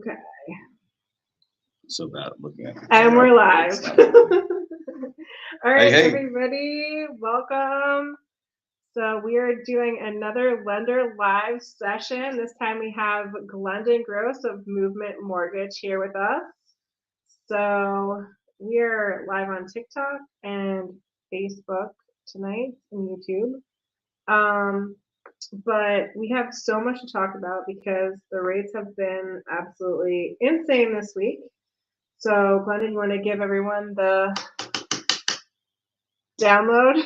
Okay. So bad at looking at the And camera. we're live. It's not happening. All right, Hey. everybody, welcome. So we are doing another lender live session. This time we have Glendon Grose of Movement Mortgage here with us. So we are live on TikTok and Facebook tonight and YouTube. But we have so much to talk about because the rates have been absolutely insane this week. So, Glendon, you want to give everyone the download?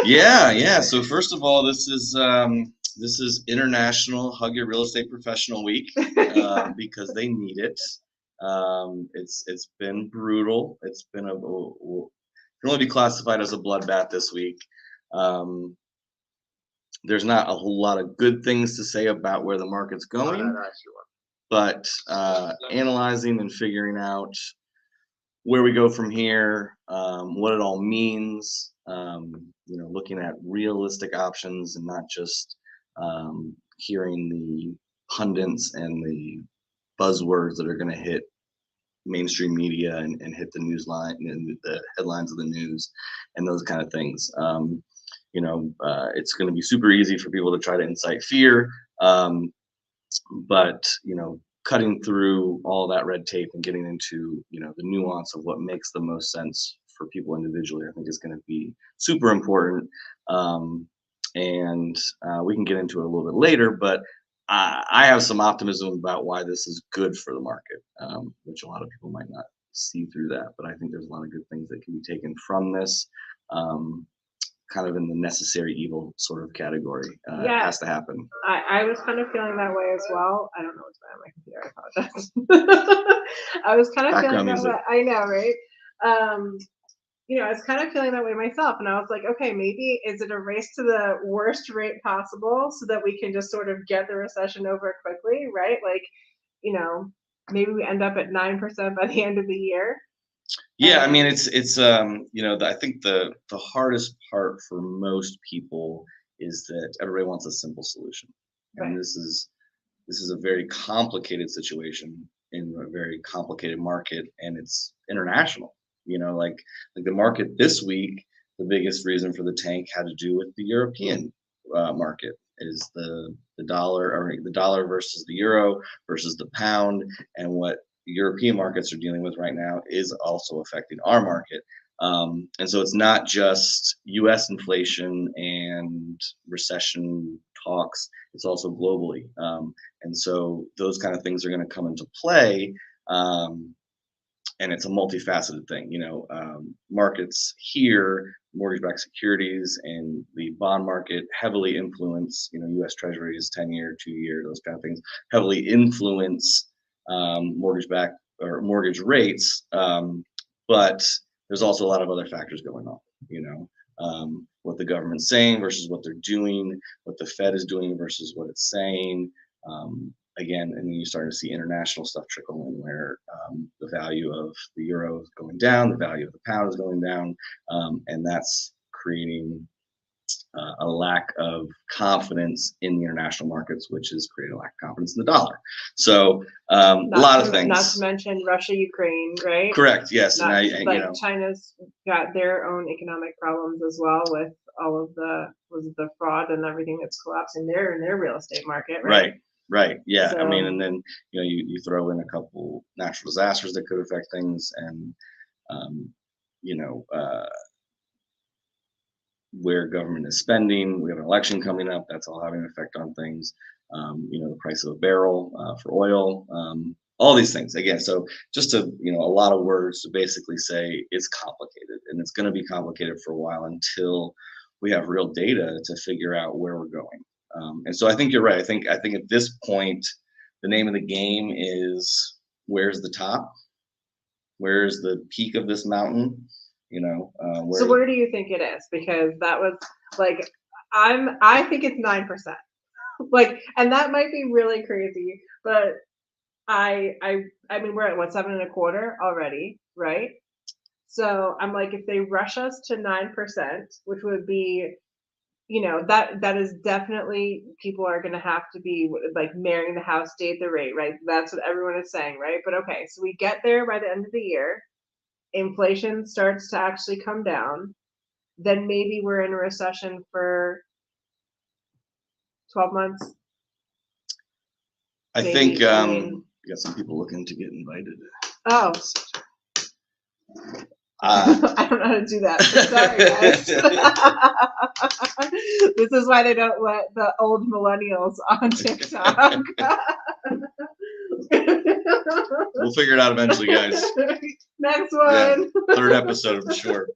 Yeah. So first of all, this is International Hug Your Real Estate Professional Week because they need it. It's been brutal. It's been it can only be classified as a bloodbath this week. There's not a whole lot of good things to say about where the market's going, but analyzing and figuring out where we go from here, what it all means, looking at realistic options and not just hearing the pundits and the buzzwords that are going to hit mainstream media and hit the news line and the headlines of the news and those kind of things. It's going to be super easy for people to try to incite fear, but cutting through all that red tape and getting into the nuance of what makes the most sense for people individually, I think is going to be super important. And we can get into it a little bit later, but I have some optimism about why this is good for the market, which a lot of people might not see through that, but I think there's a lot of good things that can be taken from this. Kind of in the necessary evil sort of category. It has to happen. I was kind of feeling that way as well. I don't know what's going on my computer. I apologize. I was kind of feeling that way. I know, right? I was kind of feeling that way myself, and I was like, okay, maybe is it a race to the worst rate possible so that we can just sort of get the recession over quickly, right? Like, maybe we end up at 9% by the end of the year. Yeah, I mean, it's I think the hardest part for most people is that everybody wants a simple solution, and this is a very complicated situation in a very complicated market, and it's international. Like the market this week, the biggest reason for the tank had to do with the European market. Is the dollar versus the euro versus the pound, and what European markets are dealing with right now is also affecting our market. And so it's not just U.S. inflation and recession talks, it's also globally. And so those kind of things are going to come into play. And it's a multifaceted thing. Markets here, mortgage-backed securities and the bond market heavily influence, U.S. Treasuries, 10-year, 2-year, those kind of things heavily influence mortgage-backed or mortgage rates, but there's also a lot of other factors going on. What the government's saying versus what they're doing, what the Fed is doing versus what it's saying. Again, and then you start to see international stuff trickle in where the value of the euro is going down, the value of the pound is going down, and that's creating a lack of confidence in the international markets, which is creating a lack of confidence in the dollar. So a lot of things. Not to mention Russia, Ukraine, right? Correct. Yes. China's got their own economic problems as well with all of the fraud and everything that's collapsing there in their real estate market, right? Right. Yeah. So, I mean, and then you throw in a couple natural disasters that could affect things, and where government is spending. We have an election coming up. That's all having an effect on things. The price of a barrel for oil. All these things again. So just a lot of words to basically say it's complicated, and it's going to be complicated for a while until we have real data to figure out where we're going. And so I think you're right. I think at this point, the name of the game is where's the top? Where's the peak of this mountain? So where do you think it is? Because that was like, I think it's 9%. And that might be really crazy, but I mean, we're at what, 7.25 already, right? So I'm like, if they rush us to 9%, which would be you know, that is definitely, people are going to have to be like marrying the house, date the rate, right? That's what everyone is saying, right? But okay, so we get there by the end of the year, inflation starts to actually come down, then maybe we're in a recession for 12 months. I think we got some people looking to get invited. Oh. I don't know how to do that. Sorry, guys. This is why they don't let the old millennials on TikTok. We'll figure it out eventually, guys. Next one. Yeah, third episode for sure.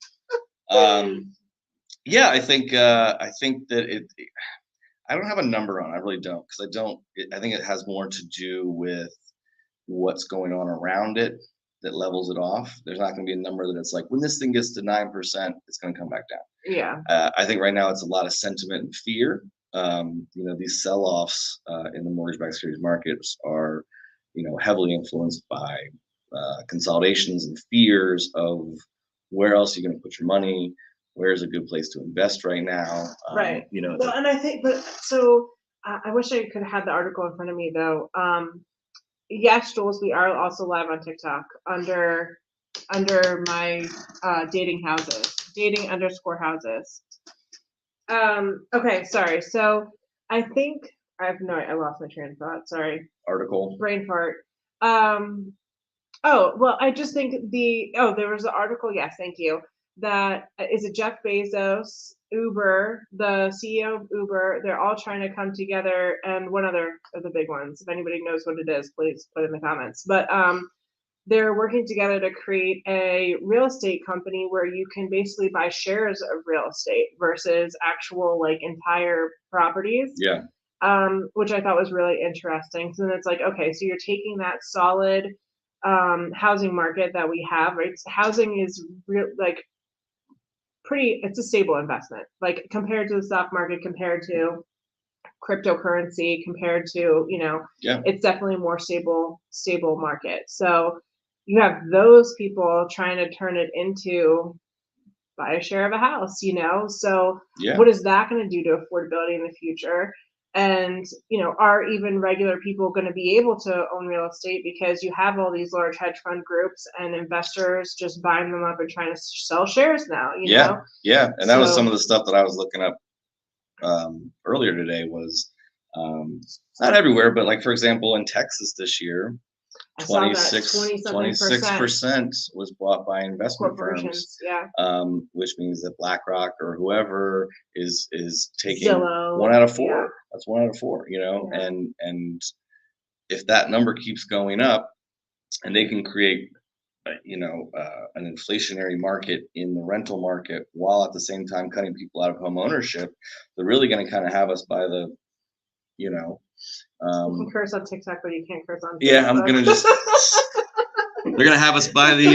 Yeah, I think that it. I don't have a number on. I really don't, because I think it has more to do with what's going on around it that levels it off. There's not going to be a number that it's like, when this thing gets to 9%, it's going to come back down. Yeah. I think right now it's a lot of sentiment and fear. These sell-offs in the mortgage-backed securities markets are, heavily influenced by consolidations and fears of where else you're going to put your money. Where's a good place to invest right now? Right. Well, and I think, I wish I could have had the article in front of me though. Yes, Jules, we are also live on TikTok under my dating _houses. Okay, sorry. So I think I lost my train of thought. Sorry. Article. Brain fart. I just think there was an article. Yes, thank you. That is it. Jeff Bezos, Uber, the CEO of Uber. They're all trying to come together, and one other of the big ones. If anybody knows what it is, please put it in the comments. But they're working together to create a real estate company where you can basically buy shares of real estate versus actual like entire properties. Yeah. Which I thought was really interesting. So then it's like, okay, so you're taking that solid housing market that we have, right? Housing is it's a stable investment, like compared to the stock market, compared to cryptocurrency, compared to, it's definitely a more stable market. So you have those people trying to turn it into buy a share of a house, so what is that going to do to affordability in the future? And, are even regular people going to be able to own real estate, because you have all these large hedge fund groups and investors just buying them up and trying to sell shares now, Yeah. And that was some of the stuff that I was looking up earlier today was not everywhere, but like, for example, in Texas this year, 26% was bought by investment firms. Yeah. Which means that BlackRock or whoever is taking Zillow, 1 out of 4. Yeah. That's 1 out of 4, and if that number keeps going up, and they can create, an inflationary market in the rental market while at the same time cutting people out of home ownership, they're really going to kind of have us by the, you can curse on TikTok, but you can't curse on Facebook. Yeah, I'm gonna just. They're gonna have us by the,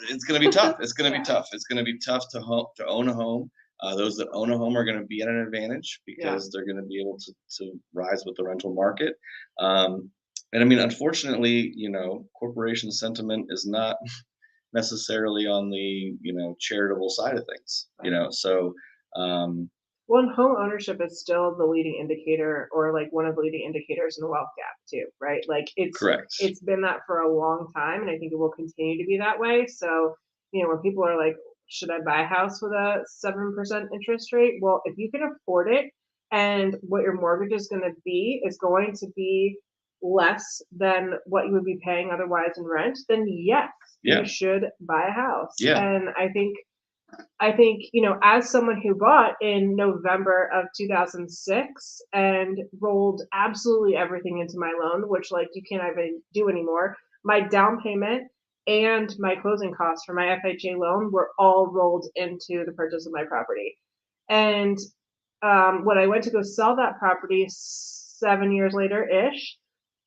It's gonna be tough. It's gonna be tough. It's gonna be tough to own a home. Those that own a home are gonna be at an advantage because they're gonna be able to rise with the rental market. And I mean, unfortunately, corporation sentiment is not necessarily on the charitable side of things. So. Well, home ownership is still the leading indicator, or like one of the leading indicators in the wealth gap too, right? Like Correct. It's been that for a long time, and I think it will continue to be that way. So, when people are like, should I buy a house with a 7% interest rate? Well, if you can afford it, and what your mortgage is going to be less than what you would be paying otherwise in rent, then yes, you should buy a house. Yeah. And I think, as someone who bought in November of 2006 and rolled absolutely everything into my loan, which like you can't even do anymore, my down payment and my closing costs for my FHA loan were all rolled into the purchase of my property. And when I went to go sell that property 7 years later-ish,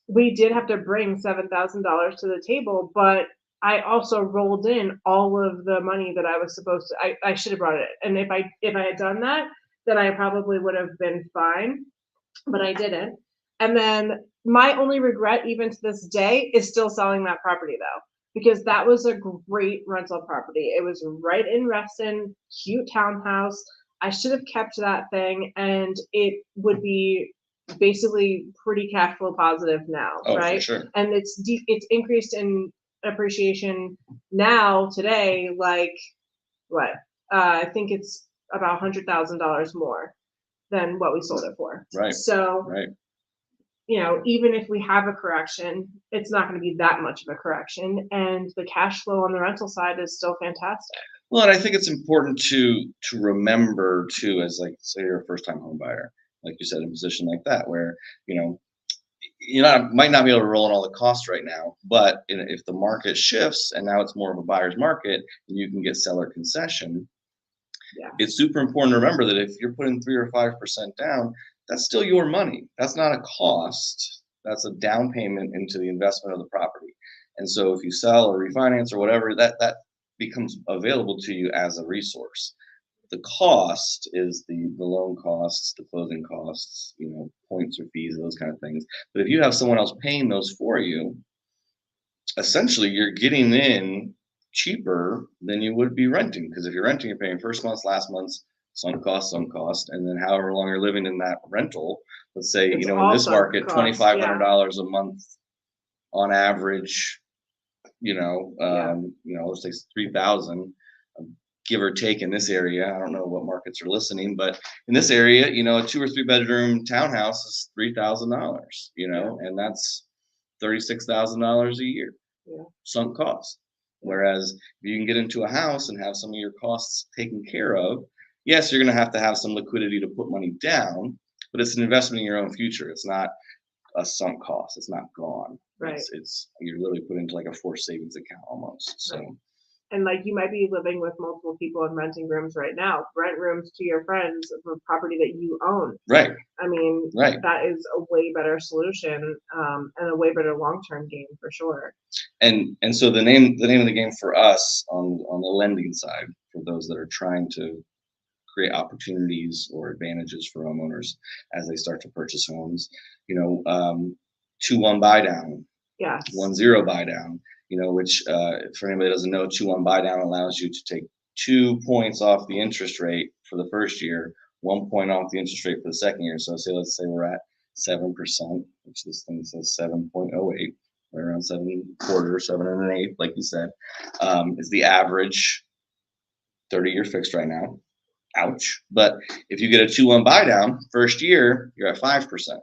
we did have to bring $7,000 to the table, but I also rolled in all of the money that I was supposed to. I should have brought it. And if I had done that, then I probably would have been fine, but I didn't. And then my only regret, even to this day, is still selling that property though, because that was a great rental property. It was right in Reston, cute townhouse. I should have kept that thing, and it would be basically pretty cash flow positive now, Oh, for right? sure. And it's increased in appreciation now today, like what? I think it's about $100,000 more than what we sold it for. Right. So, right. Even if we have a correction, it's not going to be that much of a correction, and the cash flow on the rental side is still fantastic. Well, and I think it's important to remember too, as like say you're a first time home buyer, like you said, in a position like that where might not be able to roll in all the costs right now, but if the market shifts and now it's more of a buyer's market and you can get seller concession, it's super important to remember that if you're putting 3 or 5% down, that's still your money. That's not a cost. That's a down payment into the investment of the property. And so if you sell or refinance or whatever, that becomes available to you as a resource. The cost is the loan costs, the closing costs, points or fees, those kind of things. But if you have someone else paying those for you, essentially you're getting in cheaper than you would be renting. Because if you're renting, you're paying first month's, last month's, some cost, and then however long you're living in that rental. Let's say, It's in this market, cost, $2,500 a month on average. Let's say 3,000, give or take in this area. I don't know what markets are listening, but in this area, a 2 or 3 bedroom townhouse is $3,000. And that's $36,000 a year, sunk cost. Whereas if you can get into a house and have some of your costs taken care of, yes, you're going to have some liquidity to put money down, but it's an investment in your own future. It's not a sunk cost. It's not gone. Right. It's you're literally put into like a forced savings account almost. So. Right. And like you might be living with multiple people and renting rooms right now. Rent rooms to your friends for property that you own. Right. I mean, that is a way better solution, and a way better long-term game for sure. And so the name of the game for us on the lending side, for those that are trying to create opportunities or advantages for homeowners as they start to purchase homes, 2-1 buy down, 1-0 buy down, which for anybody that doesn't know, 2-1 buy down allows you to take 2 points off the interest rate for the first year, 1 point off the interest rate for the second year. So let's say we're at 7%, which this thing says 7.08, right around 7.25, 7 1/8, like you said, is the average 30-year fixed right now. Ouch. But if you get a 2-1 buy down, first year, you're at 5%.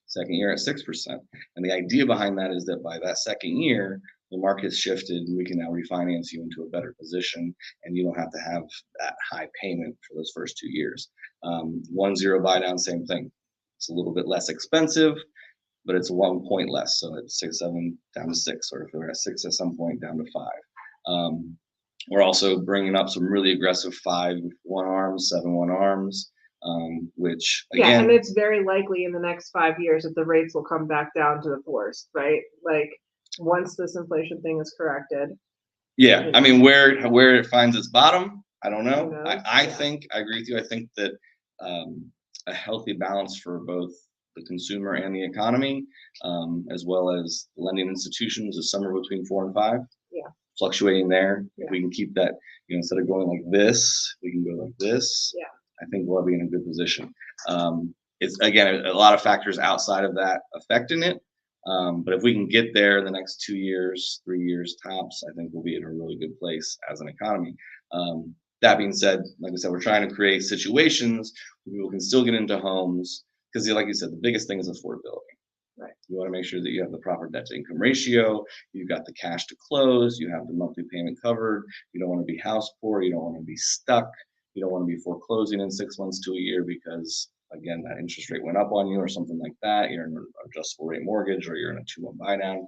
Second year at 6%. And the idea behind that is that by that second year, the market's shifted and we can now refinance you into a better position and you don't have to have that high payment for those first 2 years. 1-0 buy down, same thing. It's a little bit less expensive, but it's 1 point less. So it's 6, 7 down to 6, or if we're at 6 at some point, down to 5. We're also bringing up some really aggressive 5-1 arms, 7-1 arms, which again, and it's very likely in the next 5 years that the rates will come back down to the 4s, right? Like once this inflation thing is corrected. Yeah, I mean, where it finds its bottom, I don't know. I think I agree with you. I think that a healthy balance for both the consumer and the economy, as well as lending institutions, is somewhere between 4 and 5. Yeah. Fluctuating there. If we can keep that, instead of going like this, we can go like this. Yeah. I think we'll be in a good position. It's again a lot of factors outside of that affecting it. But if we can get there in the next 2 years, 3 years tops, I think we'll be in a really good place as an economy. That being said, like I said, we're trying to create situations where people can still get into homes because, like you said, the biggest thing is affordability. Right. You want to make sure that you have the proper debt to income ratio, you've got the cash to close, you have the monthly payment covered, you don't want to be house poor, you don't want to be stuck, you don't want to be foreclosing in 6 months to a year because, again, that interest rate went up on you or something like that. You're in an adjustable rate mortgage or you're in a 2-1 buy down.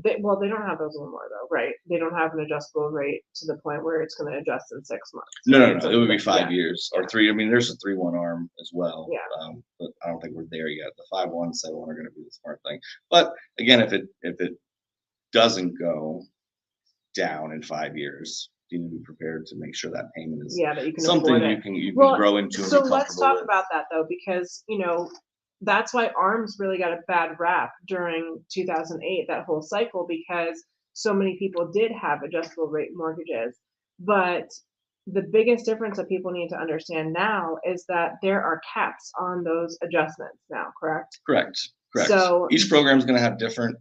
They don't have those anymore though, right? They don't have an adjustable rate to the point where it's going to adjust in 6 months. No. It would be 5 years or 3. I mean, there's a 3-1 arm as well. Yeah. But I don't think we're there yet. The 5-1, 7-1 are going to be the smart thing. But again, if it doesn't go down in 5 years, you need to be prepared to make sure that payment is that you can something you can grow into. So let's talk about that though, because that's why ARMs really got a bad rap during 2008, that whole cycle, because so many people did have adjustable rate mortgages, but the biggest difference that people need to understand now is that there are caps on those adjustments now, correct? Correct. So each program is going to have different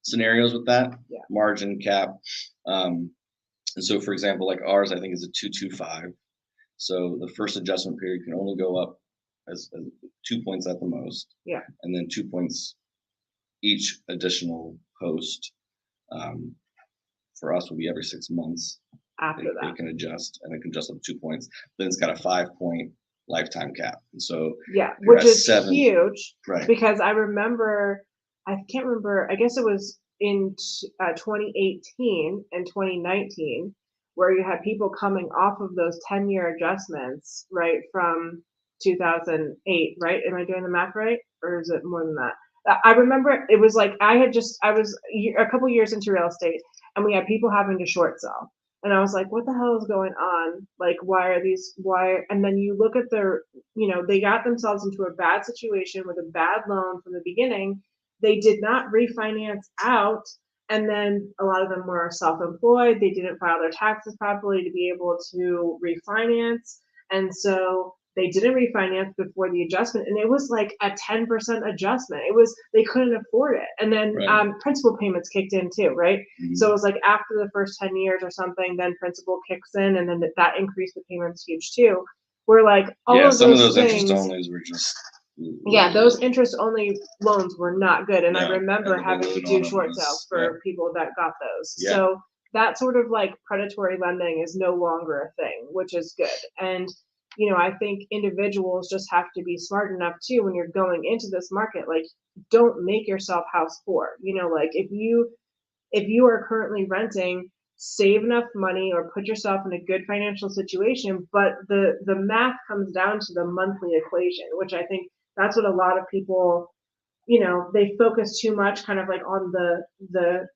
scenarios with that margin cap. And so, for example, like ours, I think is a 225. So the first adjustment period can only go up as 2 points at the most. Yeah. And then 2 points each additional post. For us, will be every 6 months. After that, it can adjust, and it can adjust up 2 points. Then it's got a 5-point lifetime cap, and so which is 7, huge, right? Because I remember, I can't remember. I guess it was in 2018 and 2019 where you had people coming off of those 10-year adjustments, right, from 2008, right? Am I doing the math right, or is it more than that? I remember it was like I was a couple years into real estate, and we had people having to short sell. And I was like, what the hell is going on? Like, and then you look at their, they got themselves into a bad situation with a bad loan from the beginning. They did not refinance out. And then a lot of them were self-employed. They didn't file their taxes properly to be able to refinance. And so they didn't refinance before the adjustment, and it was like a 10% adjustment. They couldn't afford it. And then principal payments kicked in too, right? Mm-hmm. So it was like after the first 10 years or something, then principal kicks in, and then that increased the payments huge too. We're like, some of those interest onlys were just those interest only loans were not good. And I remember having to do short sales for people that got those. Yeah. So that sort of like predatory lending is no longer a thing, which is good. And I think individuals just have to be smart enough too when you're going into this market. Like, don't make yourself house poor. Like if you are currently renting, save enough money or put yourself in a good financial situation. But the math comes down to the monthly equation, which I think that's what a lot of people, they focus too much kind of like on the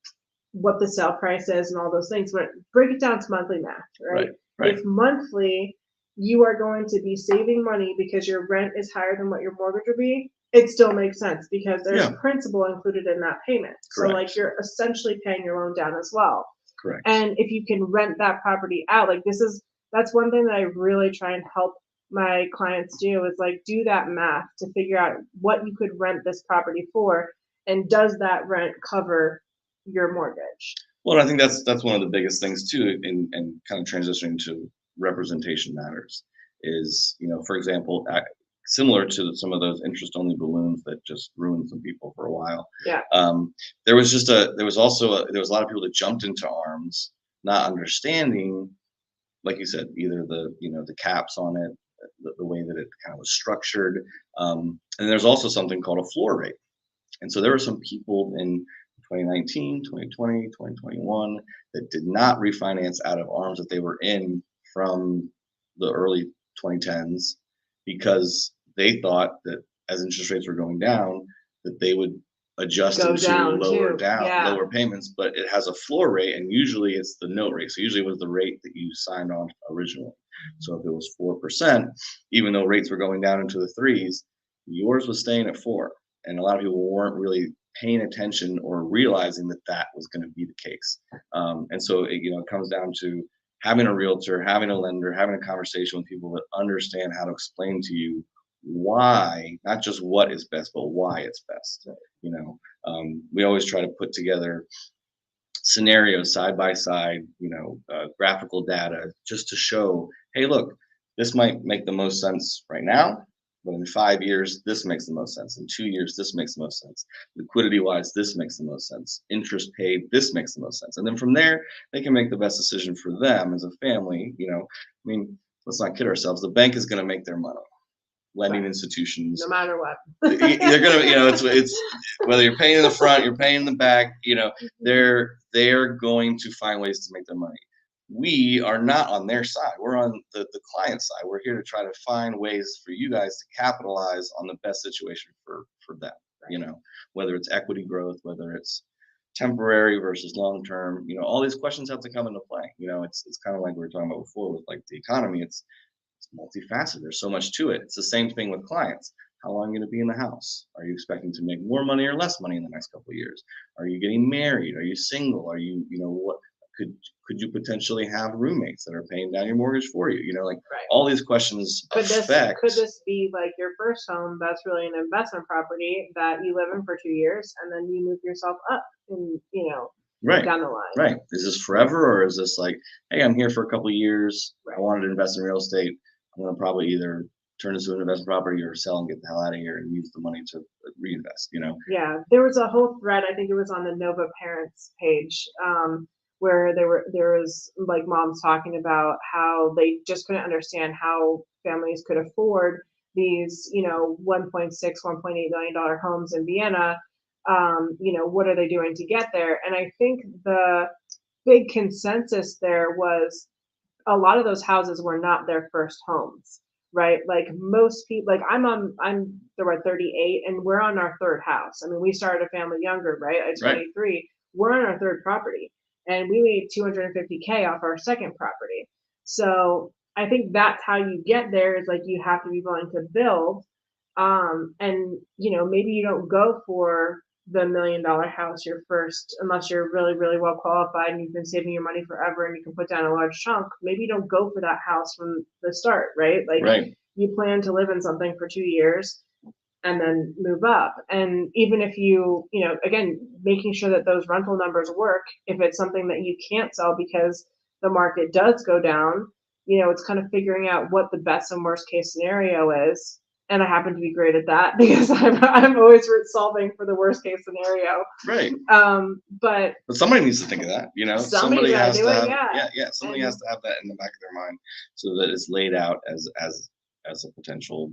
what the sale price is and all those things. But break it down to monthly math, right? If monthly you are going to be saving money because your rent is higher than what your mortgage would be, it still makes sense because there's principal included in that payment. Correct. So like you're essentially paying your loan down as well. Correct. And if you can rent that property out, like that's one thing that I really try and help my clients do is like do that math to figure out what you could rent this property for, and does that rent cover your mortgage? Well, I think that's one of the biggest things too, in kind of transitioning to representation matters is, for example, similar to some of those interest-only balloons that just ruined some people for a while. Yeah. There was a lot of people that jumped into arms, not understanding, like you said, either the caps on it, the way that it kind of was structured, and there's also something called a floor rate. And so there were some people in 2019, 2020, 2021 that did not refinance out of arms that they were in from the early 2010s because they thought that as interest rates were going down that they would adjust into lower payments, but it has a floor rate, and usually it's the note rate. So usually it was the rate that you signed on originally. So if it was 4%, even though rates were going down into the 3s, yours was staying at 4. And a lot of people weren't really paying attention or realizing that was going to be the case. And so it comes down to having a realtor, having a lender, having a conversation with people that understand how to explain to you why, not just what is best, but why it's best. We always try to put together scenarios side by side, graphical data, just to show, hey, look, this might make the most sense right now, but in 5 years, this makes the most sense. In 2 years, this makes the most sense. Liquidity-wise, this makes the most sense. Interest paid, this makes the most sense. And then from there, they can make the best decision for them as a family. Let's not kid ourselves. The bank is going to make their money. Lending institutions, no matter what, they're gonna, it's whether you're paying in the front, you're paying in the back, they're going to find ways to make their money. We are not on their side. We're on the client side. We're here to try to find ways for you guys to capitalize on the best situation for them. Whether it's equity growth, whether it's temporary versus long term, all these questions have to come into play. It's kind of like we were talking about before with like the economy. It's multifaceted. There's so much to it. It's the same thing with clients. How long are you going to be in the house? Are you expecting to make more money or less money in the next couple of years? Are you getting married? Are you single? Are you, what? could you potentially have roommates that are paying down your mortgage for you? Like Right. all these questions Could affect. this be like your first home that's really an investment property that you live in for 2 years and then you move yourself up and Right. down the line? Right. Is this forever, or is this like, hey, I'm here for a couple of years. I wanted to invest in real estate. I'm going to probably either turn this into an investment property or sell and get the hell out of here and use the money to reinvest. Yeah, there was a whole thread. I think it was on the Nova Parents page, where there was like moms talking about how they just couldn't understand how families could afford these 1.6, 1.8 million dollar homes in Vienna. What are they doing to get there? And I think the big consensus there was a lot of those houses were not their first homes, right? Like most people, like I'm there were 38 and we're on our third house. I mean, we started a family younger, right? At 23, right. We're on our third property and we made 250K off our second property. So I think that's how you get there, is like you have to be willing to build. And maybe you don't go for the $1 million house your first, unless you're really, really well qualified and you've been saving your money forever and you can put down a large chunk. Maybe you don't go for that house from the start, right? Like you plan to live in something for 2 years and then move up. And even if again, making sure that those rental numbers work, if it's something that you can't sell because the market does go down, it's kind of figuring out what the best and worst case scenario is. And I happen to be great at that because I'm always solving for the worst case scenario. Right. But somebody needs to think of that. Somebody has to have somebody has to have that in the back of their mind so that it's laid out as a potential.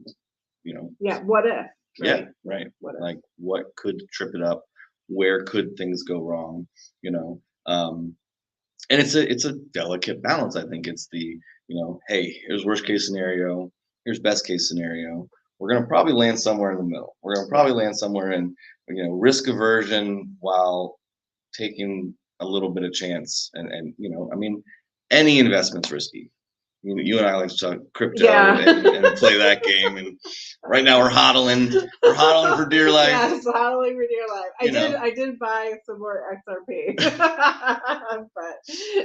Yeah. What if? Right? Yeah. Right. What if? Like what could trip it up? Where could things go wrong? And it's a delicate balance. I think it's the hey, here's worst case scenario. Here's best case scenario. We're going to probably land somewhere in the middle. We're going to probably land somewhere in, risk aversion while taking a little bit of chance. And I mean, any investment's risky. You and I like to talk crypto and play that game. And right now we're hodling for dear life. Yes, hodling for dear life. I did buy some more XRP,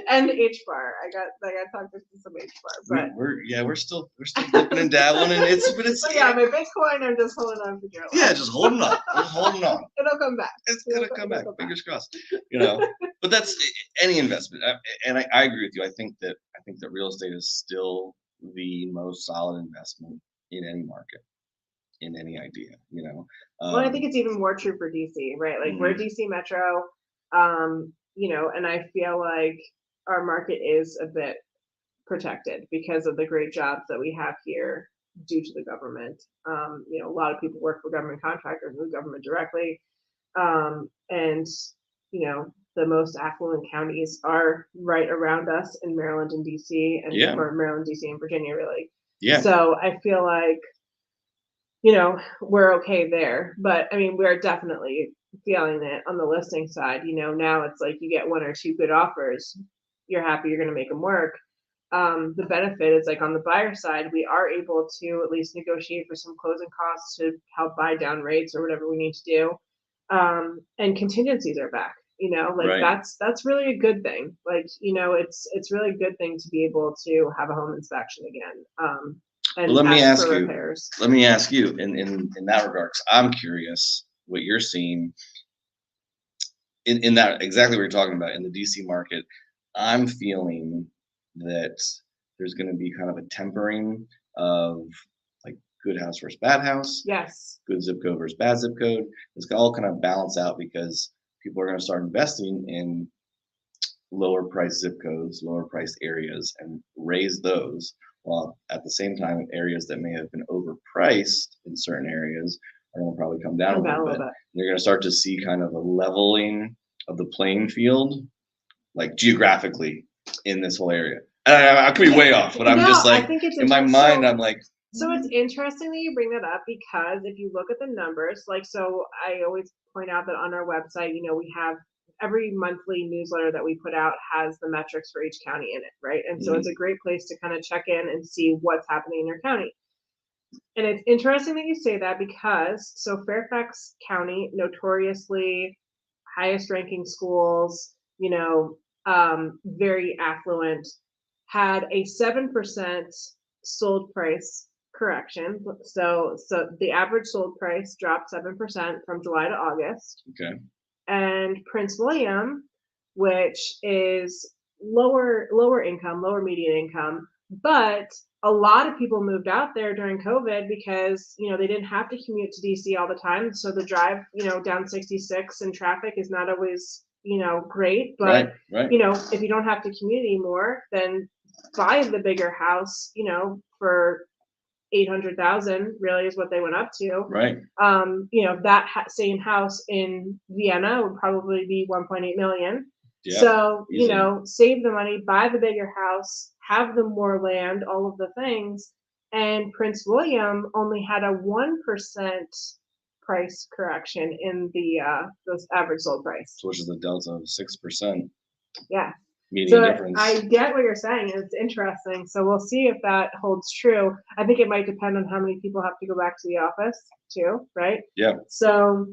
and HBAR. I got talked to some HBAR, but we're still dipping and dabbling, and it's my Bitcoin. I'm just holding on for dear life. Yeah, just holding on. It'll come back. It's gonna come back. Fingers crossed. But that's any investment, and I agree with you. I think that real estate is still the most solid investment in any market, in any idea. Well, I think it's even more true for DC, right? Like we're DC Metro, and I feel like our market is a bit protected because of the great jobs that we have here due to the government. A lot of people work for government contractors and the government directly, and the most affluent counties are right around us in Maryland and DC, or Maryland, DC, and Virginia, really. Yeah. So I feel like, we're okay there. But I mean, we're definitely feeling it on the listing side. Now it's like you get one or two good offers, you're happy you're going to make them work. The benefit is like on the buyer side, we are able to at least negotiate for some closing costs to help buy down rates or whatever we need to do. And contingencies are back. That's really a good thing. Like, it's really a good thing to be able to have a home inspection again. And let me ask you in that regard, 'cause I'm curious what you're seeing in that exactly what you're talking about in the DC market. I'm feeling that there's going to be kind of a tempering of like good house versus bad house. Yes. Good zip code versus bad zip code. It's all kind of balance out because people are going to start investing in lower price zip codes, lower priced areas, and raise those, while at the same time areas that may have been overpriced in certain areas are going to probably come down a little bit. You're going to start to see kind of a leveling of the playing field, like geographically in this whole area. And I could be way off, but I'm just like, in my mind, I'm like. So it's interesting that you bring that up, because if you look at the numbers, so I always point out that on our website, we have every monthly newsletter that we put out has the metrics for each county in it, right? And so it's a great place to kind of check in and see what's happening in your county. And it's interesting that you say that, because Fairfax County, notoriously highest ranking schools, very affluent, had a 7% sold price correction. So the average sold price dropped 7% from July to August. Okay. And Prince William, which is lower income, lower median income, but a lot of people moved out there during COVID because, they didn't have to commute to DC all the time. So the drive, down 66 in traffic is not always, great. But, right. If you don't have to commute anymore, then buy the bigger house, for 800,000 really is what they went up to. Right. That same house in Vienna would probably be 1.8 million. Yeah, so, easy. Save the money, buy the bigger house, have the more land, all of the things. And Prince William only had a 1% price correction in the average sold price. Which is a delta of 6%. Yeah. Median difference. I get what you're saying. It's interesting. So we'll see if that holds true. I think it might depend on how many people have to go back to the office too, right? Yeah. So,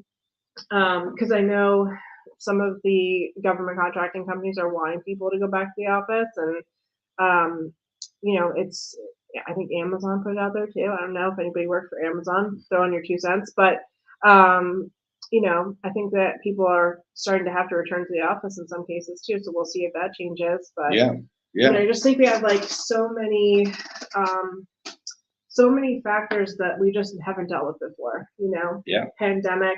because I know some of the government contracting companies are wanting people to go back to the office, and it's. I think Amazon put it out there too. I don't know if anybody works for Amazon. Throw in your 2 cents, but I think that people are starting to have to return to the office in some cases too. So we'll see if that changes. But yeah. I just think we have like so many factors that we just haven't dealt with before. Yeah. Pandemic.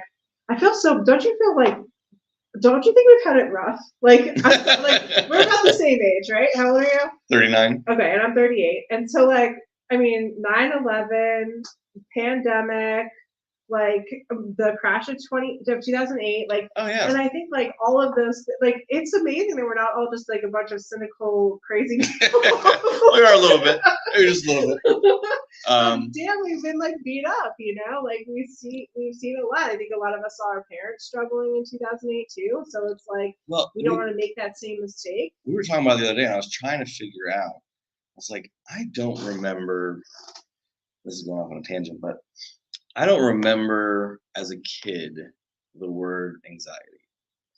Don't you think we've had it rough? Like we're about the same age, right? How old are you? 39. Okay, and I'm 38. And so 9/11, pandemic, the crash of 2008, oh yeah. And I think all of those, it's amazing that we're not all just a bunch of cynical, crazy people. We are a little bit. Maybe just a little bit. Damn, we've been beat up, we've seen a lot. I think a lot of us saw our parents struggling in 2008 too. So it's we don't want to make that same mistake. We were talking about the other day, and I was trying to figure out. I was like, I don't remember. This is going off on a tangent, but I don't remember as a kid the word anxiety.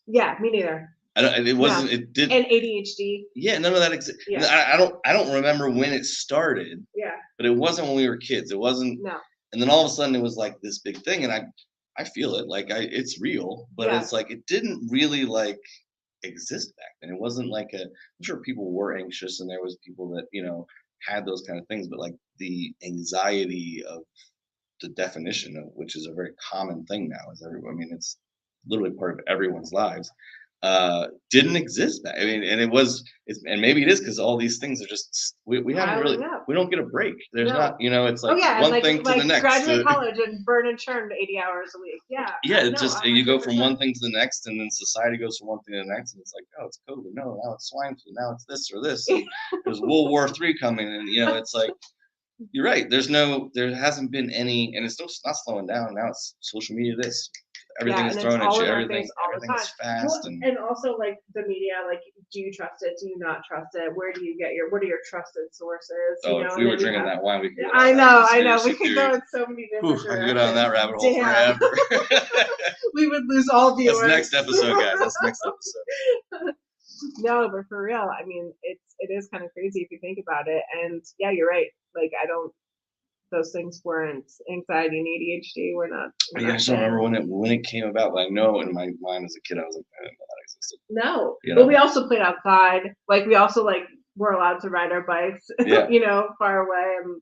Yeah, me neither. It wasn't. Yeah. It did. And ADHD. Yeah, none of that exists. Yeah. I don't remember when it started. Yeah. But it wasn't when we were kids. It wasn't. No. And then all of a sudden it was this big thing, and I feel it. It's real, but it's it didn't really exist back then. It wasn't I'm sure people were anxious, and there was people that had those kind of things, but the anxiety of the definition of which is a very common thing now is everyone. I mean, it's literally part of everyone's lives. Didn't exist back. I mean, and and maybe it is because all these things are just we haven't really we don't get a break. There's not it's one thing to the next. Graduate college and burn and churn 80 hours a week. Yeah. Yeah, it's just you go from one thing to the next, and then society goes from one thing to the next, and it's it's COVID. No, now it's swine flu. Now it's this or this. There's World War III coming, and it's you're right. There hasn't been any, and it's not slowing down. Now it's social media. Everything is thrown at you. Everything is fast. And also the media, do you trust it? Do you not trust it? Where do you get what are your trusted sources? If we were drinking that wine, we could. I know. We could go in so many different directions. I could go down that rabbit hole forever. We would lose all viewers. That's next episode, guys. That's next episode. No, but for real, I mean, it is kind of crazy if you think about it. And yeah, you're right. Those things weren't anxiety and ADHD. We're not. I just don't remember when it came about, but I know in my mind as a kid, I was I didn't know that existed. No, but we also played outside. We also were allowed to ride our bikes. Far away. And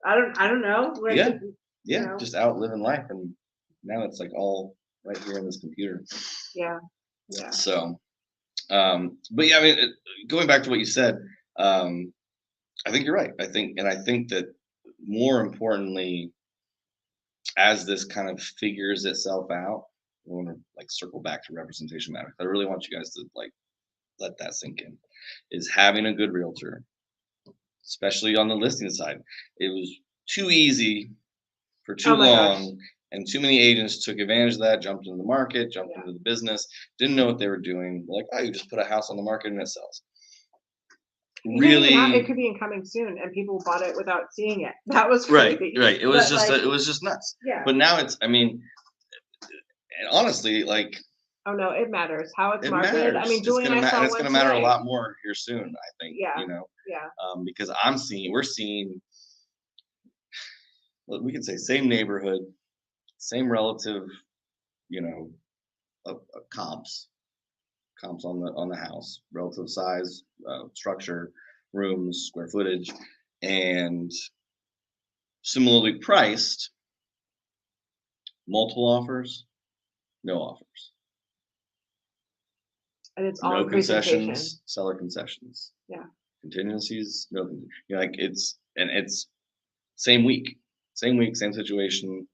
I don't know. Just out living life, and now it's all right here in this computer. Yeah. So, but yeah, I mean, going back to what you said, I think you're right. I think that. More importantly, as this kind of figures itself out, I want to circle back to representation matters. I really want you guys to let that sink in. Is having a good realtor, especially on the listing side. It was too easy for too long, and too many agents took advantage of that, jumped into the market, jumped into the business, didn't know what they were doing. You just put a house on the market and it sells. Really, it could be incoming soon, and people bought it without seeing it. That was crazy. Right. It was it was just nuts. Yeah. But now it's, I mean, and honestly, Oh no, it matters how it's It marketed. I matters. mean, Julie and I saw It's one gonna matter a today. lot more here soon, I think, Yeah, yeah. because we're seeing, well, we can say same neighborhood, same relative, you know, comps, on the house, relative size, structure, rooms, square footage, and similarly priced, multiple offers, no offers, And it's all no in presentation. concessions, seller concessions, Yeah. contingencies, no, like it's same week, same situation.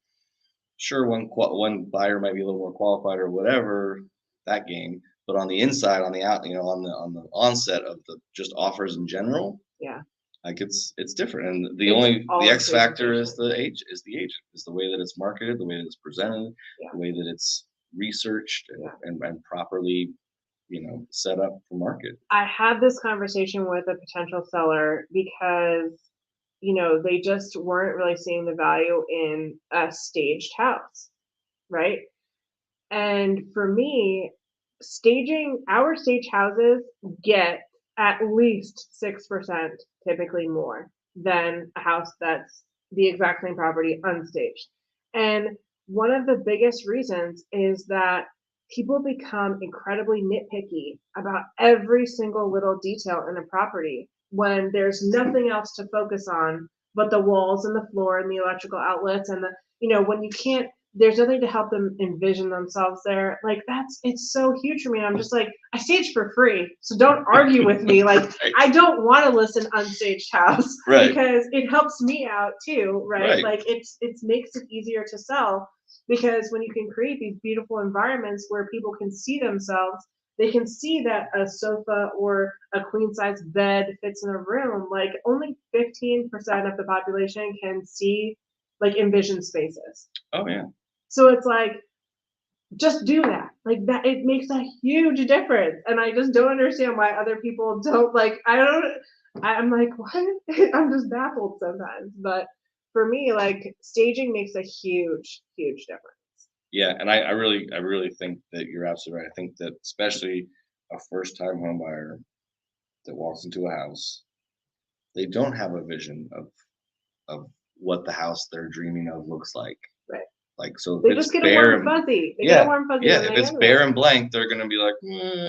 Sure, one buyer might be a little more qualified or whatever, that game, but on the inside, on the out, on the onset of the just offers in general, Yeah. like it's different. And It's the all in X factor is presentation. the agent, is the way that it's marketed, the way that it's presented, Yeah. the way that it's researched Yeah. and properly, set up for market. I had this conversation with a potential seller because, they just weren't really seeing the value in a staged house, right? And for me, our stage houses get at least 6%, typically more, than a house that's the exact same property unstaged. And one of the biggest reasons is that people become incredibly nitpicky about every single little detail in a property when there's nothing else to focus on but the walls and the floor and the electrical outlets and when you can't there's nothing to help them envision themselves there. Like it's so huge for me. I'm just like, I stage for free, so don't argue with me. Like Right. I don't want to listen unstaged house Right. because it helps me out too, right? Right. Like it makes it easier to sell because when you can create these beautiful environments where people can see themselves, they can see that a sofa or a queen size bed fits in a room. Like only 15% of the population can see like envision spaces. Oh yeah. So it's like, just do that. Like that, it makes a huge difference. And I just don't understand why other people don't like. I'm like, what? I'm just baffled sometimes. But for me, like staging makes a huge, huge difference. Yeah, and I really think that you're absolutely right. I think that especially a first time home buyer that walks into a house, they don't have a vision of what the house they're dreaming of looks like. Right. Like, so They if just it's get a bare warm and fuzzy. They get a yeah, warm fuzzy yeah, when if they it's get bare there. and blank, they're gonna be like,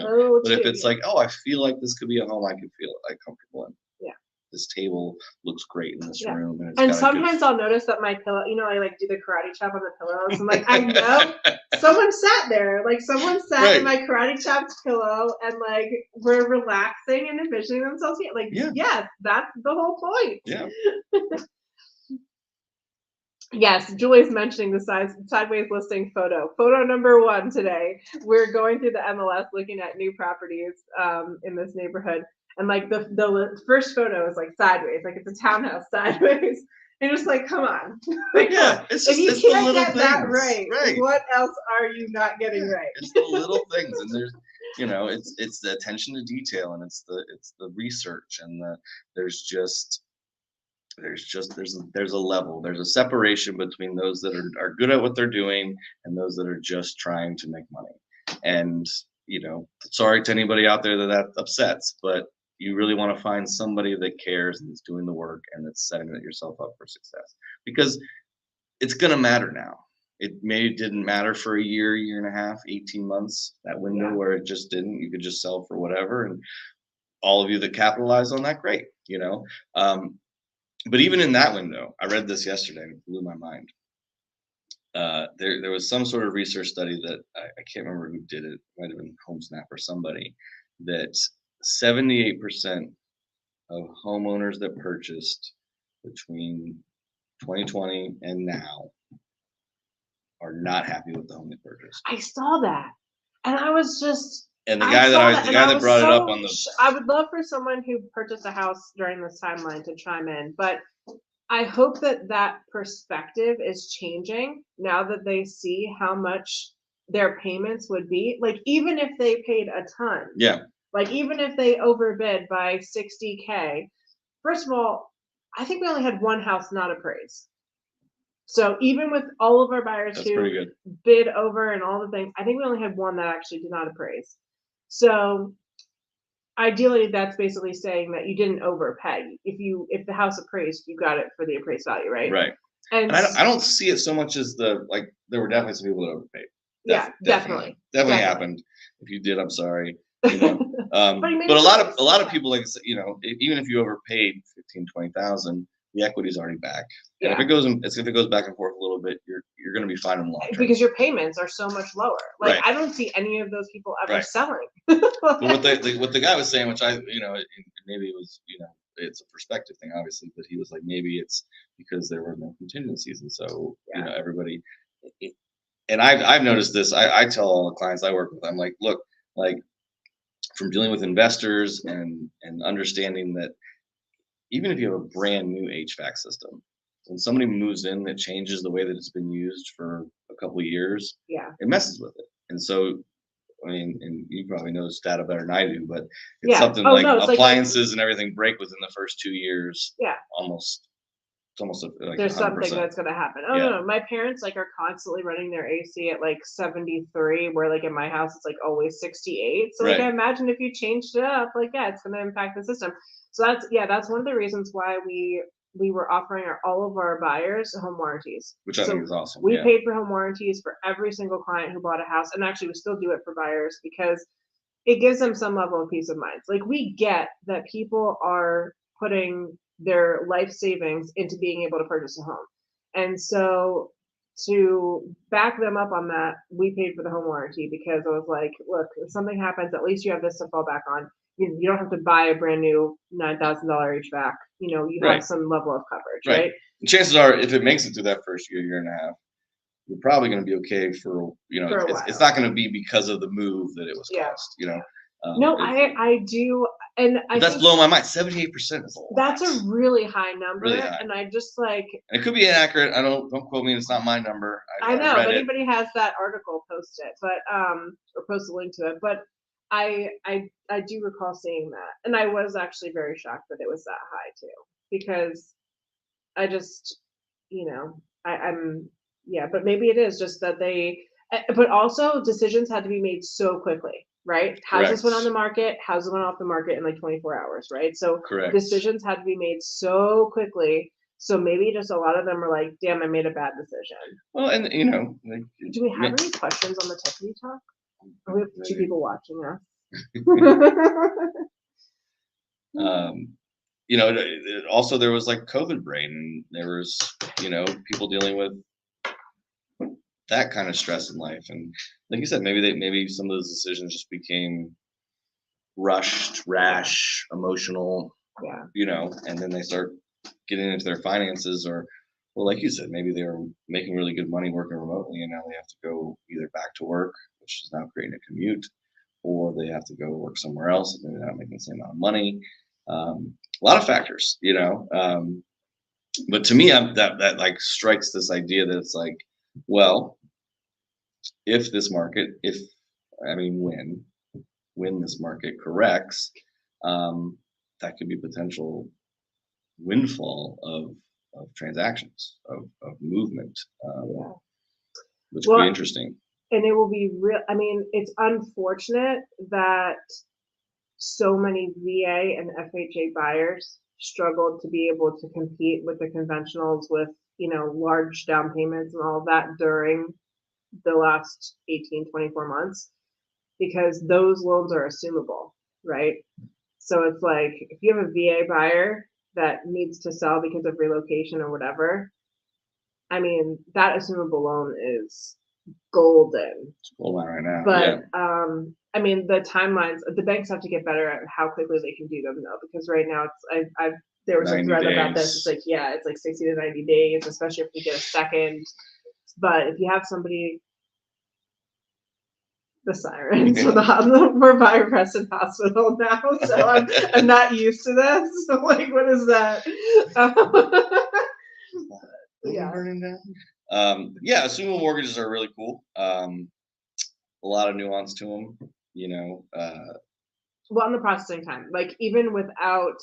Oh, but if too, it's yeah. like, oh, I feel like this could be a home I could feel like comfortable in. Yeah. This table looks great in this Yeah. room, and it's And got sometimes I'll notice that my pillow, I like do the karate chop on the pillows. I'm like, I know someone sat there. Like someone sat Right. in my karate chopped pillow and like we're relaxing and envisioning themselves here. Like, Yeah. yes, that's the whole point. Yeah. Yes, Julie's mentioning the sideways listing photo. Photo number 1 today. We're going through the MLS looking at new properties in this neighborhood. And like the first photo is like sideways, like it's a townhouse sideways. And just like, come on. Like, Yeah, it's if just you it's the can't little get things. that right, Right. what else are you not getting right? It's the little things, and there's it's the attention to detail, and it's the research, and there's a level, there's a separation between those that are good at what they're doing and those that are just trying to make money. And sorry to anybody out there that upsets, but you really want to find somebody that cares and is doing the work and that's setting yourself up for success, because it's going to matter now. It maybe didn't matter for a year and a half, 18 months, that window where it just didn't. You could just sell for whatever. And all of you that capitalized on that, great. But even in that window, I read this yesterday and it blew my mind. There was some sort of research study that I can't remember who did it. It might have been HomeSnap or somebody, that 78% of homeowners that purchased between 2020 and now are not happy with the home they purchased. I saw that, and I was just. And the guy that brought it up on the. I would love for someone who purchased a house during this timeline to chime in, but I hope that perspective is changing now that they see how much their payments would be. Like even if they paid a ton. Yeah. Like even if they overbid by 60K. First of all, I think we only had one house not appraised. So even with all of our buyers That's who bid over and all the things, I think we only had one that actually did not appraise. So ideally, that's basically saying that you didn't overpay. If the house appraised, you got it for the appraised value, right? Right. And I don't see it so much as there were definitely some people that overpaid. Definitely happened. If you did, I'm sorry. You know, but a lot of people, like, you know, even if you overpaid 15,000-20,000, the equity's already back. And if it goes back and forth a little bit, you're going to be fine in the long term because your payments are so much lower. Like I don't see any of those people ever selling. But what the guy was saying, which maybe it was, you know, it's a perspective thing, obviously, but he was like, maybe it's because there were no contingencies, and so you know everybody. And I've noticed this. I tell all the clients I work with, I'm like, look, like from dealing with investors and understanding that even if you have a brand new HVAC system, when somebody moves in that changes the way that it's been used for a couple of years, it messes with it. And so, I mean, and you probably know this data better than I do, but it's something like appliances and everything break within the first 2 years. Yeah. It's almost like there's 100%. Something that's going to happen. Oh no, my parents like are constantly running their AC at like 73, where like in my house it's like always 68. So like I imagine if you changed it up, like it's going to impact the system. So that's one of the reasons why we were offering all of our buyers home warranties, which I think is awesome. We paid for home warranties for every single client who bought a house, and actually we still do it for buyers because it gives them some level of peace of mind. Like we get that people are putting their life savings into being able to purchase a home. And so to back them up on that, we paid for the home warranty because I was like, look, if something happens, at least you have this to fall back on. You don't have to buy a brand new $9,000 HVAC. You know, you have some level of coverage, right? And chances are, if it makes it through that first year and a half, you're probably going to be okay for, you know, it's not going to be because of the move that it was cost, you know. No, I do. And that's blowing my mind. 78% is a lot. That's a really high number. Really high. And I just like. And it could be inaccurate. Don't quote me. It's not my number. I know. If anybody has that article, post it. But or post a link to it. But I do recall seeing that, and I was actually very shocked that it was that high too, because I just, you know, I'm but maybe it is just that they. But also decisions had to be made so quickly. Right? Houses went on the market, houses went off the market in like 24 hours, right? So decisions had to be made so quickly. So maybe just a lot of them are like, damn, I made a bad decision. Well, and you know, like, do we have any questions on the Tiffany talk? We have 2 people watching us. You know, also there was like COVID brain, and there was, you know, people dealing with that kind of stress in life, and like you said, maybe some of those decisions just became rushed, rash, emotional, you know, and then they start getting into their finances, or well, like you said, maybe they were making really good money working remotely, and now they have to go either back to work, which is now creating a commute, or they have to go work somewhere else, and they're not making the same amount of money. A lot of factors, you know. But to me, that like strikes this idea that it's like, well, if this market, when this market corrects, that could be potential windfall of transactions, of movement, which could be interesting. And it will be real. I mean, it's unfortunate that so many VA and FHA buyers struggled to be able to compete with the conventionals with, you know, large down payments and all of that during the last 18-24 months, because those loans are assumable, right? So it's like if you have a VA buyer that needs to sell because of relocation or whatever, I mean, that assumable loan is golden. It's golden right now. But I mean, the timelines, the banks have to get better at how quickly they can do them though, because right now it's there was a thread about this. It's like, it's like 60 to 90 days, especially if we get a second. But if you have somebody, the sirens for we're by Preston Hospital now, so I'm not used to this. So like, what is that? Burning down. Assumable mortgages are really cool. A lot of nuance to them, you know. Well, on the processing time, like even without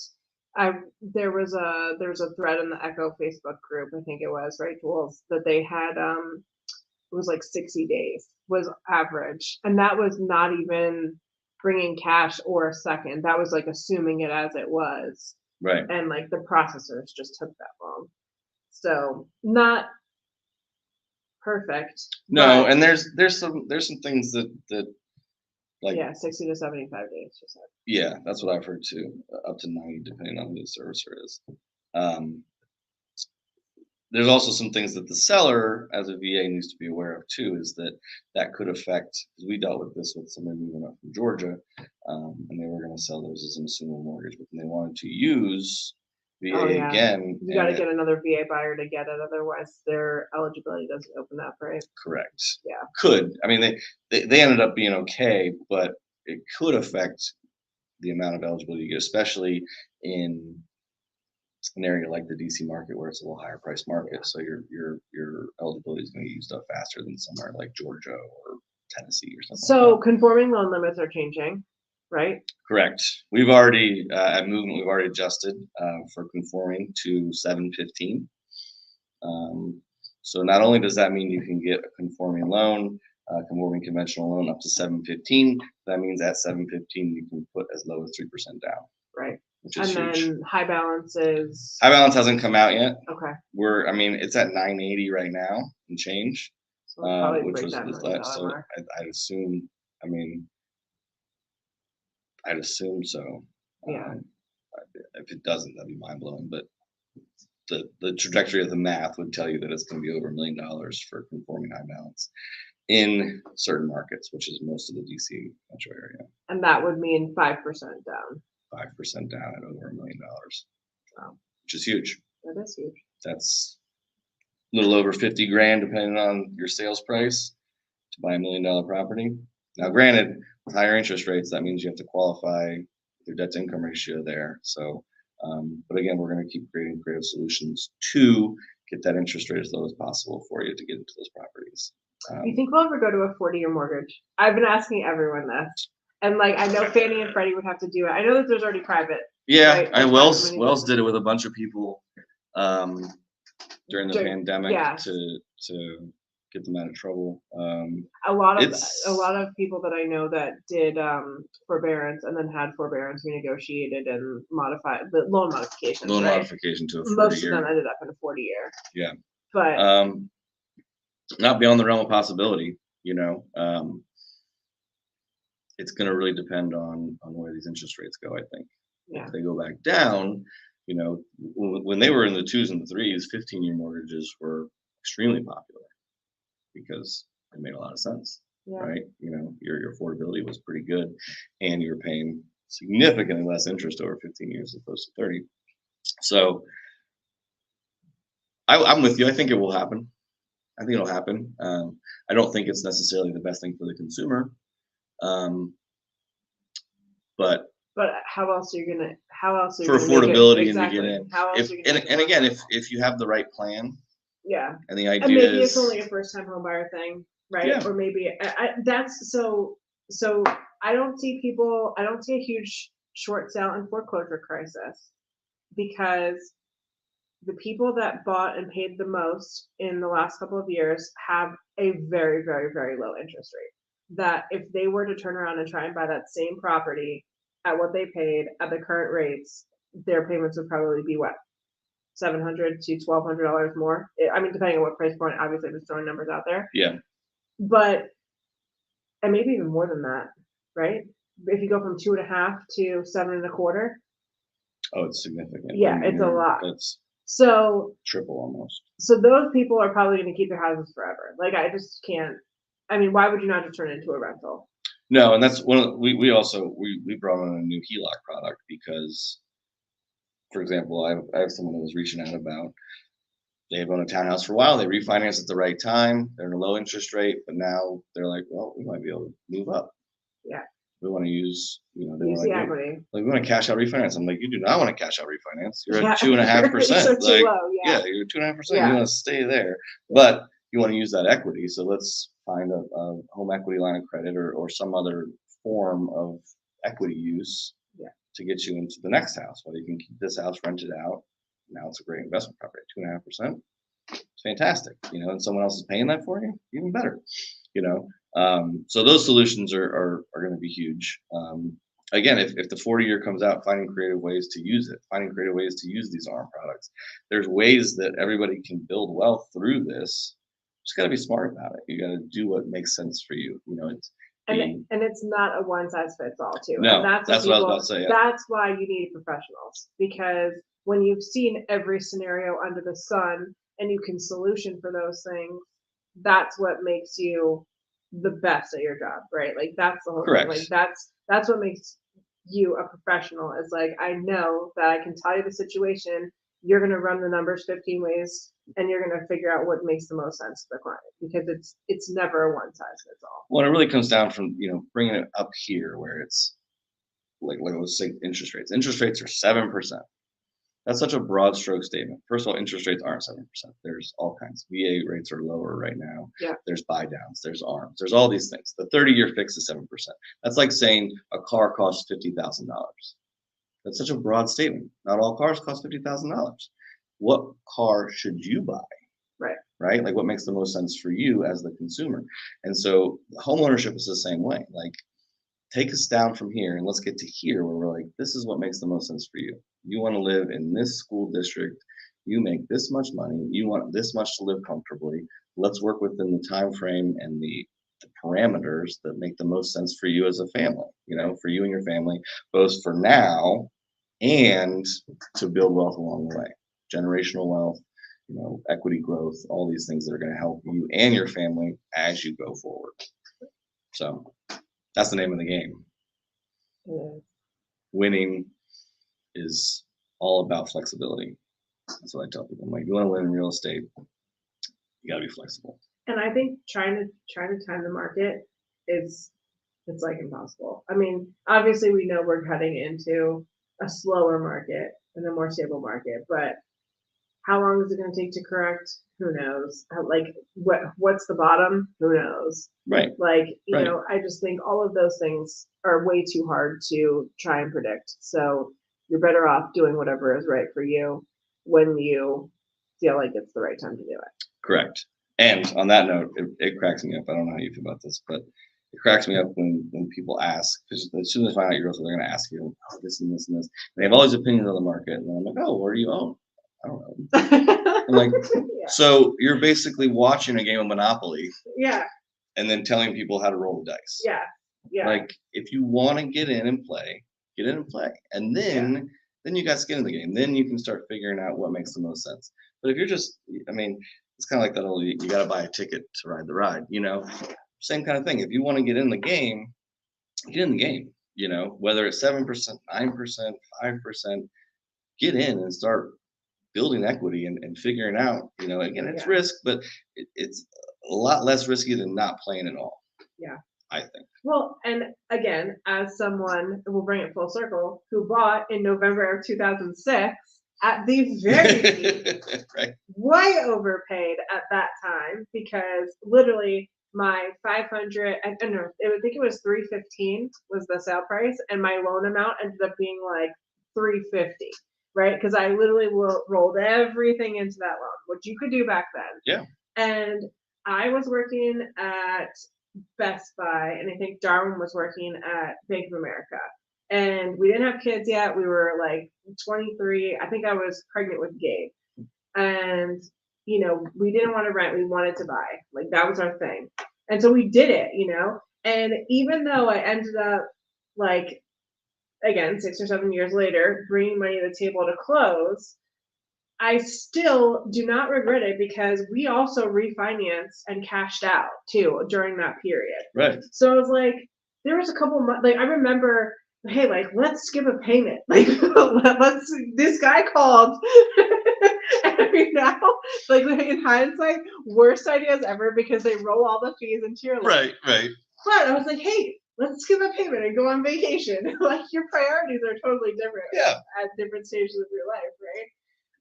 There was a thread in the Echo Facebook group, I think it was, right, Jules, that they had it was like 60 days was average, and that was not even bringing cash or a second. That was like assuming it as it was, right? And like the processors just took that long, so not perfect. No, and there's some things that like, yeah, 60 to 75 days. She said. Yeah, that's what I've heard too, up to 90, depending on who the servicer is. There's also some things that the seller, as a VA, needs to be aware of too, is that could affect, because we dealt with this with somebody moving up from Georgia, and they were going to sell those as an assumable mortgage, but then they wanted to use VA again. You got to get another VA buyer to get it, otherwise their eligibility doesn't open up, right? Correct. Yeah. Could. I mean, they ended up being okay, but it could affect the amount of eligibility you get, especially in an area like the DC market where it's a little higher price market. So your eligibility is going to get used up faster than somewhere like Georgia or Tennessee or something. So like conforming loan limits are changing, right? Correct. We've already at Movement we've already adjusted for conforming to 715. So not only does that mean you can get a conforming loan, conforming conventional loan up to 715, that means at 715 you can put as low as 3% down. Right. Which is huge. Then high balance is. High balance hasn't come out yet. Okay. It's at 980 right now and change, So which was that. So I'd assume. I'd assume so. Yeah. If it doesn't, that'd be mind blowing. But the trajectory of the math would tell you that it's going to be over $1 million for conforming high balance in certain markets, which is most of the DC metro area. And that would mean 5% down. 5% down at over $1 million. Wow. Which is huge. That is huge. That's a little over 50 grand, depending on your sales price, to buy $1 million property. Now, granted, with higher interest rates, that means you have to qualify your debt to income ratio there. So, but again, we're going to keep creating creative solutions to get that interest rate as low as possible for you to get into those properties. Do you think we'll ever go to a 40-year mortgage? I've been asking everyone this. And like, I know Fannie and Freddie would have to do it. I know that there's already private. Yeah, right? Wells did it with a bunch of people during the pandemic to get them out of trouble. A lot of people that I know that did forbearance and then had forbearance renegotiated and modified the loan modification. Modification to a 40-year. Most of them ended up in a 40-year. Yeah. But not beyond the realm of possibility, it's going to really depend on where these interest rates go, I think. Yeah. If they go back down, when they were in the 2s and 3s, 15-year mortgages were extremely popular because it made a lot of sense, right? Your affordability was pretty good, and you were paying significantly less interest over 15 years as opposed to 30. So I'm with you. I think it will happen. I think it'll happen. I don't think it's necessarily the best thing for the consumer. But how else are you gonna for affordability and to get in? How else are you gonna and again, if you have the right plan, and the idea and maybe is it's only a first time home buyer thing, right? Yeah. Or maybe that's so I don't see a huge short sale and foreclosure crisis, because the people that bought and paid the most in the last couple of years have a very, very, very low interest rate. That if they were to turn around and try and buy that same property at what they paid at the current rates, their payments would probably be what, $700 to $1,200 more. I mean, depending on what price point. Obviously, I'm just throwing numbers out there. Yeah. But and maybe even more than that, right? If you go from 2.5 to 7.25. Oh, it's significant. Yeah, it's a lot. It's so triple almost. So those people are probably going to keep their houses forever. Like, I just can't. I mean, why would you not just turn it into a rental? No, and that's one of we brought on a new HELOC product because, for example, I have someone who was reaching out about, they've owned a townhouse for a while, they refinanced at the right time, they're in a low interest rate, but now they're like, well, we might be able to move up. Yeah. We want to use, they use the equity. Like, we want to cash out refinance. I'm like, you do not want to cash out refinance. You're at 2.5%. Too low, you're 2.5%. You want to stay there, but you want to use that equity. So let's find a home equity line of credit or some other form of equity use to get you into the next house. Well, you can keep this house rented out. Now it's a great investment property, 2.5%. It's fantastic, and someone else is paying that for you, even better, So those solutions are going to be huge. Again, if the 40-year comes out, finding creative ways to use it, finding creative ways to use these ARM products. There's ways that everybody can build wealth through this. Just got to be smart about it. You got to do what makes sense for you. And it's not a one size fits all too. No, and that's what I was about to say. Yeah. That's why you need professionals, because when you've seen every scenario under the sun and you can solution for those things, that's what makes you the best at your job, right? Like that's the whole Correct. thing. Like that's what makes you a professional. Is like, I know that I can tell you the situation. You're going to run the numbers 15 ways, and you're going to figure out what makes the most sense to the client, because it's never a one size fits all. Well, it really comes down from bringing it up here where it's like let's say interest rates. Interest rates are 7%. That's such a broad stroke statement. First of all, interest rates aren't 7%. There's all kinds. VA rates are lower right now. Yeah. There's buy downs. There's ARMs. There's all these things. The 30-year fix is 7%. That's like saying a car costs $50,000. That's such a broad statement. Not all cars cost $50,000. What car should you buy? Right? Like what makes the most sense for you as the consumer? And so homeownership is the same way. Like take us down from here and let's get to here where we're like, this is what makes the most sense for you. You want to live in this school district. You make this much money. You want this much to live comfortably. Let's work within the time frame and the parameters that make the most sense for you as a family, for you and your family, both for now and to build wealth along the way. Generational wealth, equity growth, all these things that are going to help you and your family as you go forward. So that's the name of the game. Yeah. Winning is all about flexibility. That's what I tell people. I'm like, you want to win in real estate, you got to be flexible. And I think trying to time the market it's like impossible. I mean, obviously we know we're cutting into a slower market and a more stable market, but how long is it going to take to correct? Who knows? What's the bottom? Who knows? Right. I just think all of those things are way too hard to try and predict. So you're better off doing whatever is right for you when you feel like it's the right time to do it. Correct. And on that note, it cracks me up. I don't know how you feel about this, but it cracks me up when people ask, because as soon as they find out you're also, they're going to ask you, this and this and this. And they have all these opinions on the market. And then I'm like, oh, where do you own? I don't know. I'm like, yeah. So you're basically watching a game of Monopoly. Yeah. And then telling people how to roll the dice. Yeah. Yeah. Like if you want to get in and play, get in and play. And then you got skin in the game. Then you can start figuring out what makes the most sense. But if you're just, it's kind of like that old, you got to buy a ticket to ride the ride, same kind of thing. If you want to get in the game, get in the game, whether it's 7%, 9%, 5%, get in and start building equity and figuring out, again, it's risk, but it's a lot less risky than not playing at all. Yeah. I think. Well, and again, as someone, we'll bring it full circle, who bought in November of 2006 at the very peak, right. Way overpaid at that time, because literally my 500, I don't know, I think it was 315 was the sale price, and my loan amount ended up being like 350. Right, because I literally rolled everything into that loan, which you could do back then. Yeah. And I was working at Best Buy, and I think Darwin was working at Bank of America. And we didn't have kids yet. We were like 23. I think I was pregnant with Gabe. And, we didn't want to rent. We wanted to buy. Like, that was our thing. And so we did it, And even though I ended up, like, again, 6 or 7 years later, bringing money to the table to close, I still do not regret it, because we also refinanced and cashed out too during that period. Right. So I was like, there was a couple months, like I remember, hey, like let's skip a payment. Like this guy called. And now, like in hindsight, worst ideas ever, because they roll all the fees into your loan. Right. But I was like, hey, let's skip a payment and go on vacation. Like your priorities are totally different at different stages of your life, right?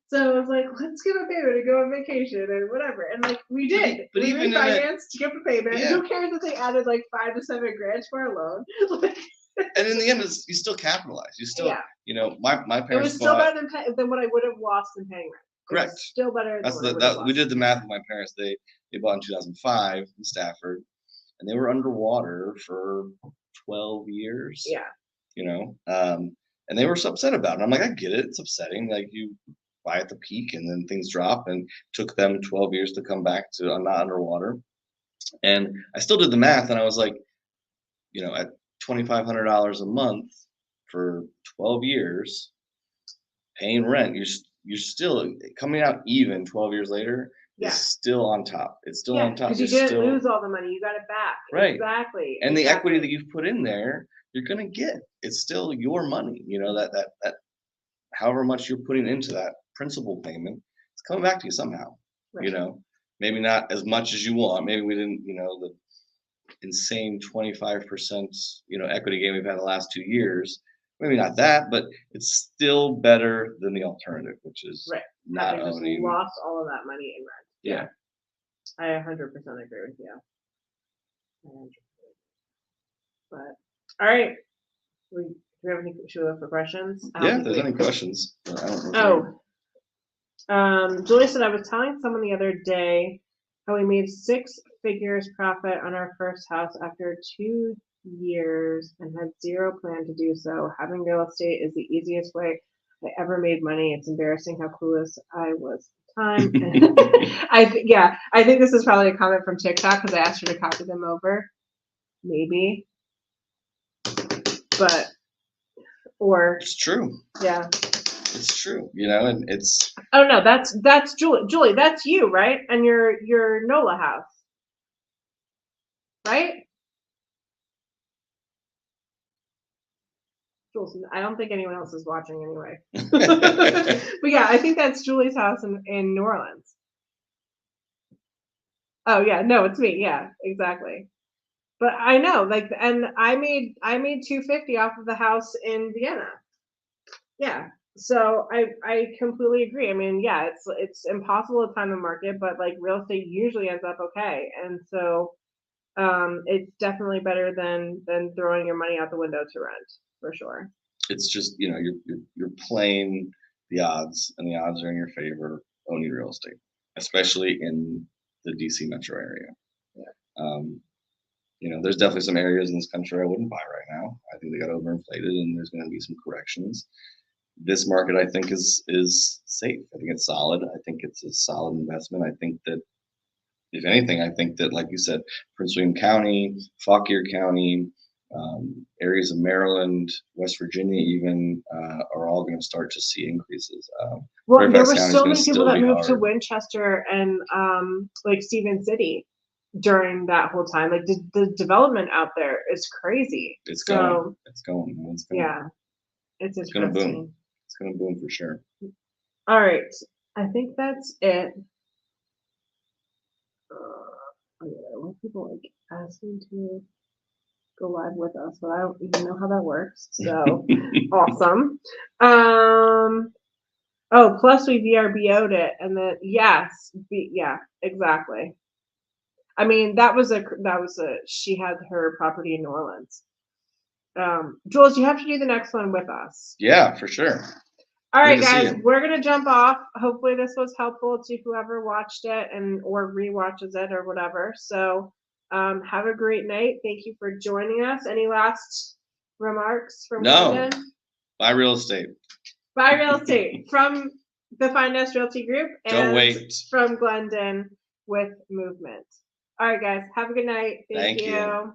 So I was like, let's skip a payment and go on vacation and whatever. And like we did. But we refinanced, skip a payment. Who cares if they added like $5 to $7 grand to our loan? And in the end, you still capitalize. You still, you know, my parents. It was still better than what I would have lost in paying rent. Correct. Still better. We did the math with my parents. They bought in 2005 in Stafford, and they were underwater for 12 years. Yeah. You know, and they were so upset about it. I'm like, I get it. It's upsetting. Like you buy at the peak and then things drop, and took them 12 years to come back to not underwater. And I still did the math, and I was like, you know, at $2,500 a month for 12 years, paying rent, you're still coming out even 12 years later. Is still on top. It's still on top. Because you didn't lose all the money. You got it back. Right. Exactly. And the equity that you've put in there, you're gonna get. It's still your money. You know, that however much you're putting into that principal payment, it's coming back to you somehow. Right. You know, maybe not as much as you want. Maybe we didn't, you know, the insane 25%, you know, equity gain we've had the last 2 years. Maybe not that, but it's still better than the alternative, which is not owning. Just lost all of that money in rent. Yeah. I 100% agree with you. 100%. But all right, do we have any? Should we look for questions? Yeah, if there's any questions. Julie said, I was telling someone the other day how we made 6 figures profit on our first house after 2 years and had zero plan to do so. Having real estate is the easiest way I ever made money. It's embarrassing how clueless I was at the time. I think this is probably a comment from TikTok because I asked her to copy them over. Maybe. But it's true. Yeah. It's true, you know, and it's. Oh no, that's Julie. Julie, that's you, right? And your NOLA house, right? Jules, I don't think anyone else is watching anyway. But yeah, I think that's Julie's house in New Orleans. Oh yeah, no, it's me. Yeah, exactly. But I know, like, and I made $250 off of the house in Vienna. Yeah. So I completely agree. I mean, yeah, it's impossible to time the market, but like real estate usually ends up okay. And so it's definitely better than throwing your money out the window to rent, for sure. It's just, you know, you're playing the odds, and the odds are in your favor owning real estate, especially in the DC metro area. Yeah. You know, there's definitely some areas in this country I wouldn't buy right now. I think they got overinflated, and there's going to be some corrections. This market, I think, is safe. I think it's solid. I think it's a solid investment. I think that, if anything, I think that, like you said, Prince William County, Fauquier County, areas of Maryland, West Virginia, even are all going to start to see increases. Well, there were so many people that moved to Winchester and like Stephen City during that whole time. Like the development out there is crazy. It's going. Yeah, it's going to boom. It's going to boom for sure. All right, I think that's it. I want people like asking to go live with us, but I don't even know how that works. So awesome. Oh, plus we VRBO'd it, and then yeah, exactly. I mean, that was a she had her property in New Orleans. Jules, you have to do the next one with us. Yeah, for sure. All right, guys, we're gonna jump off. Hopefully this was helpful to whoever watched it or rewatches it or whatever. So have a great night. Thank you for joining us. Any last remarks from Glendon? Buy real estate. Buy real estate from the Finest Realty Group and from Glendon with Movement. All right, guys, have a good night. Thank you.